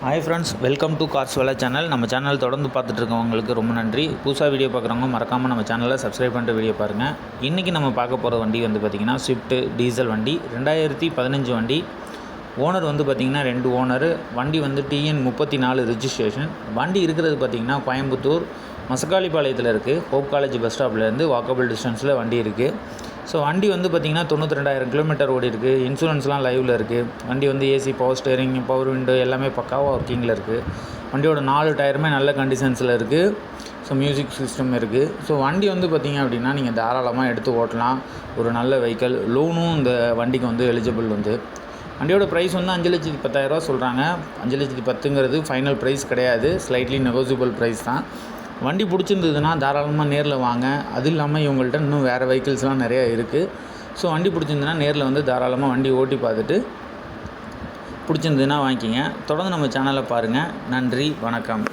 Hi friends, welcome to cars வேலை channel. நம்ம channel தொடர்ந்து பார்த்துட்டு இருக்கவங்களுக்கு ரொம்ப நன்றி. புதுசாக வீடியோ பார்க்குறவங்க மறக்காமல் நம்ம சேனலை சப்ஸ்கிரைப் பண்ணிட்டு வீடியோ பாருங்கள். இன்றைக்கி நம்ம பார்க்க போகிற வண்டி வந்து பார்த்திங்கன்னா ஸ்விஃப்ட் டீசல் வண்டி 2015 வண்டி. ஓனர் வந்து பார்த்திங்கன்னா 2 ஓனர். வண்டி வந்து TN 34 ரிஜிஸ்ட்ரேஷன். வண்டி இருக்கிறது பார்த்திங்கன்னா கோயம்புத்தூர் மசக்காளிப்பாளையத்தில் இருக்குது. ஹோப் காலேஜ் பஸ் ஸ்டாப்லேருந்து வாக்கபிள் டிஸ்டன்ஸில் வண்டி இருக்குது. ஸோ வண்டி வந்து பார்த்திங்கன்னா 92,000 கிலோமீட்டர் ஓடி இருக்குது. இன்சூரன்ஸ்லாம் லைவில் இருக்குது. வண்டி வந்து AC, power steering, power window எல்லாமே பக்காவாக ஒர்க்கிங்கில் இருக்குது. வண்டியோட 4 டயருமே நல்ல கண்டிஷன்ஸில் இருக்குது. ஸோ மியூசிக் சிஸ்டம் இருக்குது. ஸோ வண்டி வந்து பார்த்திங்க அப்படின்னா நீங்கள் தாராளமாக எடுத்து ஓட்டலாம். ஒரு நல்ல வெஹிக்கல். லோனும் இந்த வண்டிக்கு வந்து எலிஜிபிள். வந்து வண்டியோட ப்ரைஸ் வந்து 5,10,000 சொல்கிறாங்க. 5,10,000ங்கிறது ஃபைனல் ப்ரைஸ் கிடையாது, ஸ்லைட்லி நெகோசியபிள் ப்ரைஸ் தான். வண்டி பிடிச்சிருந்ததுன்னா தாராளமாக நேரில் வாங்க. அது இல்லாமல் இவங்கள்ட்ட இன்னும் வேறு வெஹிக்கிள்ஸ்லாம் நிறையா இருக்குது. ஸோ வண்டி பிடிச்சிருந்துன்னா நேரில் வந்து தாராளமாக வண்டி ஓட்டி பார்த்துட்டு பிடிச்சிருந்ததுன்னா வாங்கிக்கிங்க. தொடர்ந்து நம்ம சேனலை பாருங்கள். நன்றி, வணக்கம்.